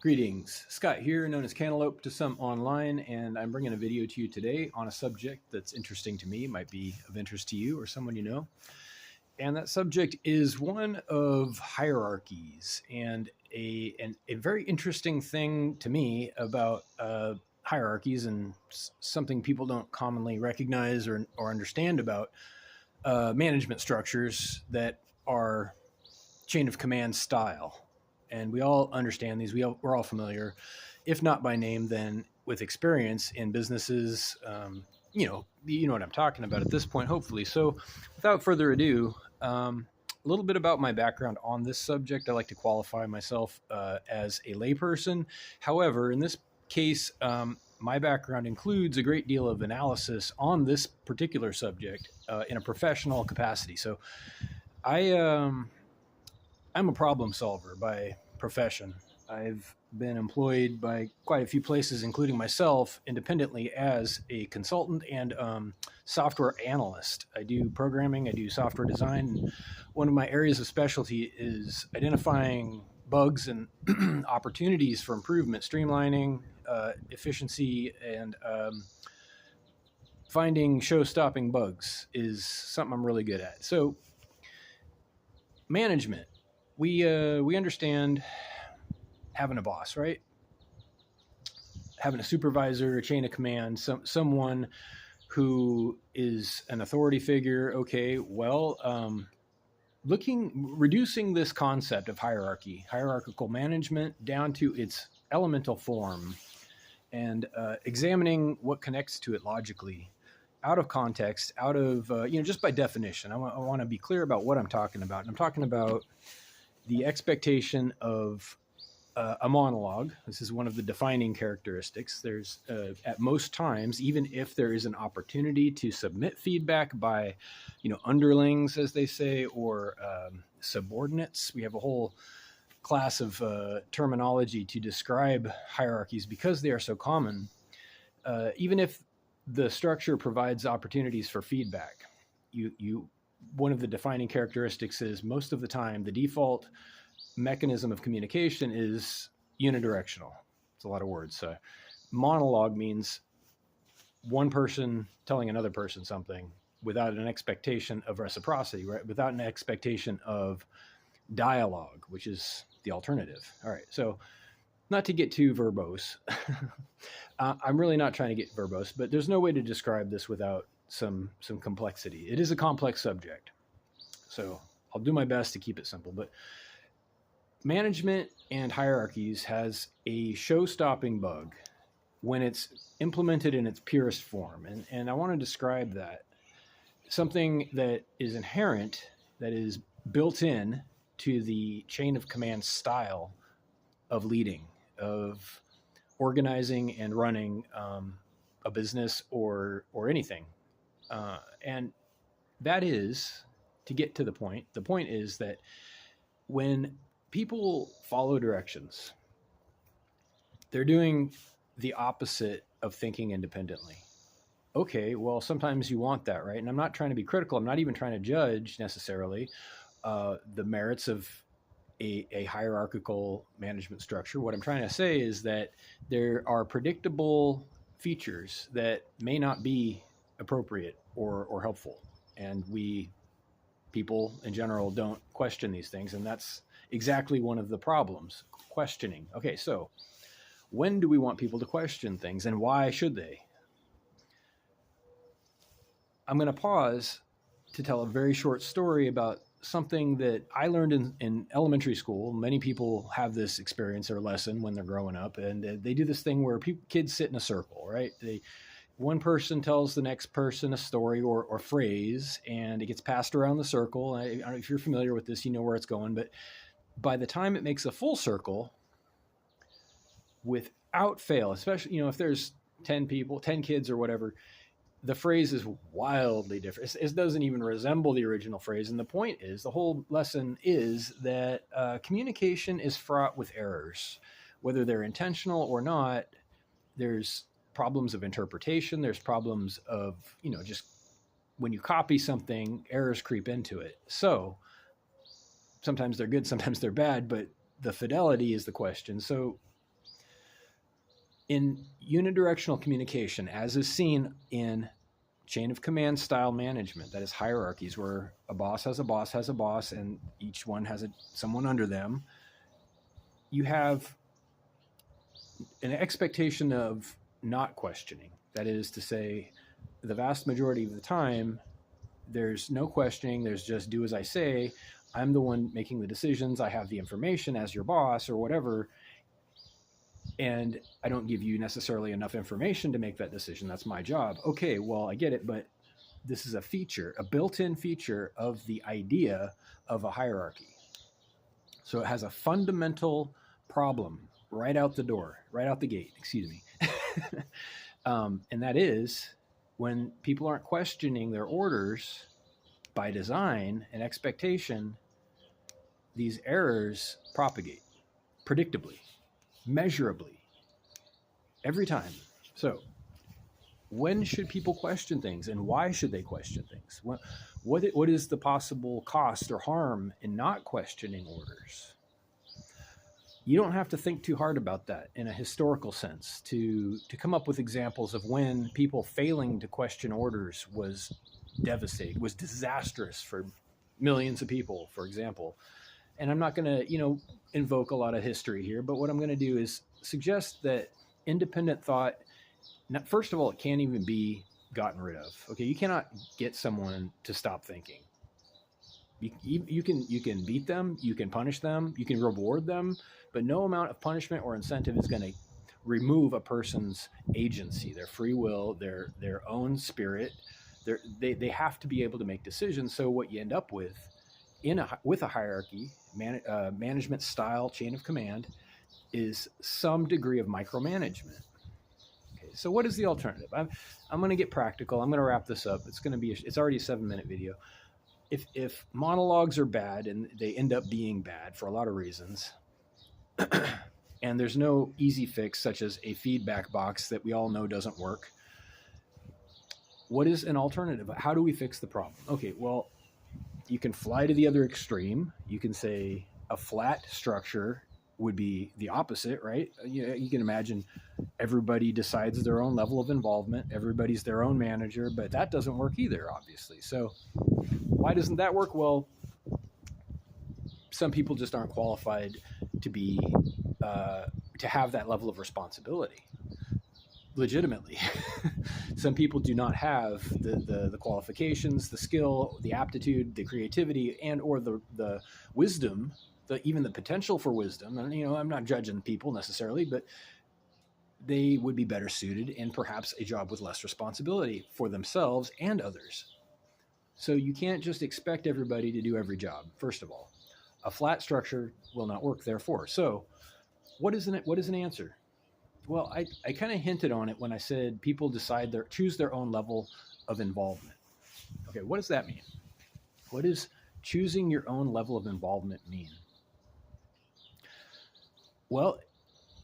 Greetings, Scott here, known as Cantaloupe to some online, and I'm bringing a video to you today on a subject that's interesting to me, might be of interest to you or someone you know. And that subject is one of hierarchies, and a very interesting thing to me about hierarchies, and something people don't commonly recognize or understand about management structures that are chain of command style. And we all understand these. We're all familiar, if not by name, then with experience in businesses. You know what I'm talking about at this point, hopefully. So, without further ado, a little bit about my background on this subject. I like to qualify myself as a layperson. However, in this case, my background includes a great deal of analysis on this particular subject in a professional capacity. So, I I'm a problem solver by profession. I've been employed by quite a few places, including myself, independently as a consultant and software analyst. I do programming, I do software design. And one of my areas of specialty is identifying bugs and opportunities for improvement, streamlining, efficiency, and finding show-stopping bugs is something I'm really good at. So, management. We understand having a boss, right? Having a supervisor, a chain of command, someone who is an authority figure. Okay, well, reducing this concept of hierarchical management down to its elemental form, and examining what connects to it logically, out of context, out of just by definition. I want to be clear about what I'm talking about. And I'm talking about the expectation of a monologue. This is one of the defining characteristics. There's at most times, even if there is an opportunity to submit feedback by, underlings, as they say, or subordinates. We have a whole class of terminology to describe hierarchies because they are so common. Even if the structure provides opportunities for feedback, one of the defining characteristics is most of the time the default mechanism of communication is unidirectional. It's a lot of words. So monologue means one person telling another person something without an expectation of reciprocity, right? Without an expectation of dialogue, which is the alternative. All right. So not to get too verbose, I'm really not trying to get verbose, but there's no way to describe this without some complexity. It is a complex subject, so I'll do my best to keep it simple. But management and hierarchies has a show-stopping bug when it's implemented in its purest form, and I want to describe that. Something that is inherent, that is built in to the chain of command style of leading, of organizing and running a business or anything. And that is, to get to the point is that when people follow directions, they're doing the opposite of thinking independently. Okay, well, sometimes you want that, right? And I'm not trying to be critical. I'm not even trying to judge necessarily the merits of a hierarchical management structure. What I'm trying to say is that there are predictable features that may not be appropriate or helpful. And people in general don't question these things. And that's exactly one of the problems, questioning. Okay, so when do we want people to question things, and why should they? I'm going to pause to tell a very short story about something that I learned in elementary school. Many people have this experience or lesson when they're growing up, and they do this thing where kids sit in a circle, right? One person tells the next person a story or phrase, and it gets passed around the circle. I don't know if you're familiar with this, you know where it's going, but by the time it makes a full circle, without fail, especially, if there's 10 people, 10 kids or whatever, the phrase is wildly different. It doesn't even resemble the original phrase. And the point is, the whole lesson is that communication is fraught with errors, whether they're intentional or not. There's problems of interpretation. There's problems of, just when you copy something, errors creep into it. So sometimes they're good, sometimes they're bad, but the fidelity is the question. So In unidirectional communication, as is seen in chain of command style management, that is hierarchies, where a boss has a boss has a boss, and each one has someone under them, you have an expectation of not questioning. That is to say, the vast majority of the time, there's no questioning. There's just do as I say. I'm the one making the decisions. I have the information as your boss or whatever. And I don't give you necessarily enough information to make that decision. That's my job. Okay, well, I get it, but this is a feature, a built-in feature of the idea of a hierarchy. So it has a fundamental problem right out the door, right out the gate, excuse me. And that is when people aren't questioning their orders by design and expectation, these errors propagate predictably, measurably, every time. So when should people question things, and why should they question things? What is the possible cost or harm in not questioning orders? You don't have to think too hard about that in a historical sense to come up with examples of when people failing to question orders was devastating, was disastrous for millions of people, for example. And I'm not going to, invoke a lot of history here, but what I'm going to do is suggest that independent thought, first of all, it can't even be gotten rid of. Okay, you cannot get someone to stop thinking. You can beat them, you can punish them, you can reward them, but no amount of punishment or incentive is going to remove a person's agency, their free will, their own spirit. They have to be able to make decisions. So what you end up with with a hierarchy, management style chain of command, is some degree of micromanagement. Okay, so what is the alternative? I'm going to get practical. I'm going to wrap this up. It's already a 7-minute video. If monologues are bad, and they end up being bad for a lot of reasons, and there's no easy fix such as a feedback box that we all know doesn't work, what is an alternative? How do we fix the problem? Okay, well, you can fly to the other extreme. You can say a flat structure would be the opposite, right? You can imagine everybody decides their own level of involvement. Everybody's their own manager, but that doesn't work either, obviously. So why doesn't that work? Well, some people just aren't qualified to have that level of responsibility. Legitimately, some people do not have the qualifications, the skill, the aptitude, the creativity, and or the wisdom, even the potential for wisdom. And I'm not judging people necessarily, but they would be better suited in perhaps a job with less responsibility for themselves and others. So you can't just expect everybody to do every job. First of all, a flat structure will not work. Therefore, so what is an answer? Well, I kind of hinted on it when I said people choose their own level of involvement. Okay, what does that mean? What does choosing your own level of involvement mean? Well,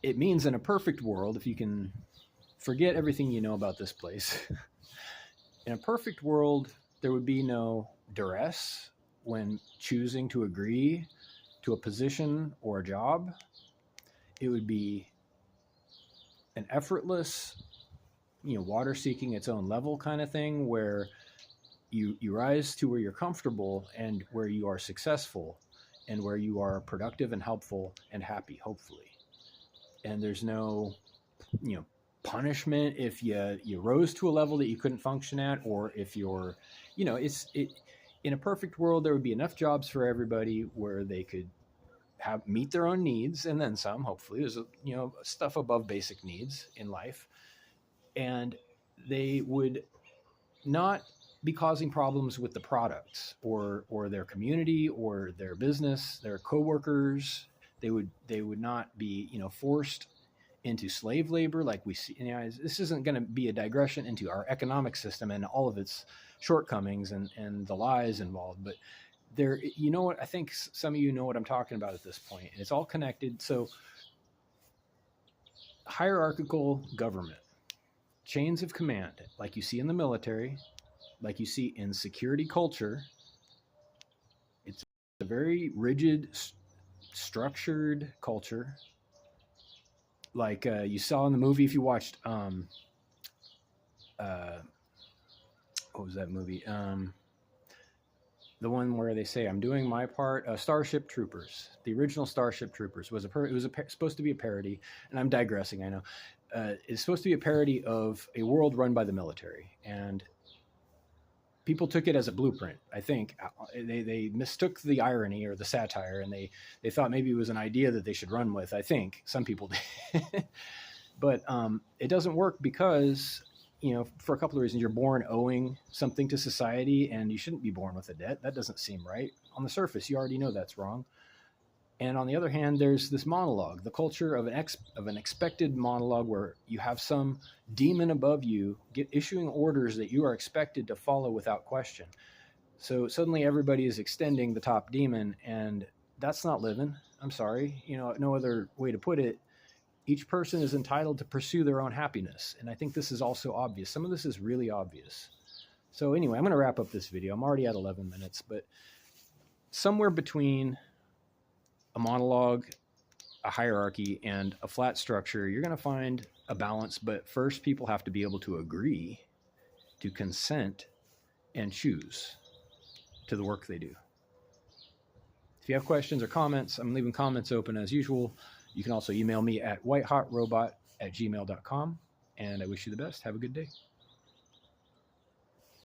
it means in a perfect world, if you can forget everything you know about this place, in a perfect world, there would be no duress when choosing to agree to a position or a job. It would be an effortless, water seeking its own level kind of thing, where you rise to where you're comfortable and where you are successful and where you are productive and helpful and happy, hopefully. And there's no, punishment if you rose to a level that you couldn't function at, or if you're, in a perfect world, there would be enough jobs for everybody where they could meet their own needs, and then some. Hopefully, there's stuff above basic needs in life, and they would not be causing problems with the products or their community or their business, their coworkers. They would not be forced into slave labor like we see. This isn't going to be a digression into our economic system and all of its shortcomings and the lies involved, but there, what I think some of you know what I'm talking about at this point, and it's all connected. So hierarchical government, chains of command, like you see in the military, like you see in security culture. It's a very rigid, structured culture. like you saw in the movie, if you watched, what was that movie? The one where they say, "I'm doing my part." Starship Troopers, the original Starship Troopers was supposed to be a parody, and I'm digressing. I know it's supposed to be a parody of a world run by the military, and people took it as a blueprint. I think they mistook the irony or the satire, and they thought maybe it was an idea that they should run with. I think some people did, but it doesn't work because, you know, for a couple of reasons. You're born owing something to society, and you shouldn't be born with a debt. That doesn't seem right. On the surface, you already know that's wrong. And on the other hand, there's this monologue, the culture of an expected monologue, where you have some demon above you issuing orders that you are expected to follow without question. So suddenly everybody is extending the top demon, and that's not living. I'm sorry, you know, no other way to put it. Each person is entitled to pursue their own happiness, and I think this is also obvious. Some of this is really obvious. So anyway, I'm going to wrap up this video. I'm already at 11 minutes, but somewhere between a monologue, a hierarchy, and a flat structure, you're going to find a balance. But first, people have to be able to agree, to consent, and choose to the work they do. If you have questions or comments, I'm leaving comments open as usual. You can also email me at whitehotrobot@gmail.com. And I wish you the best. Have a good day.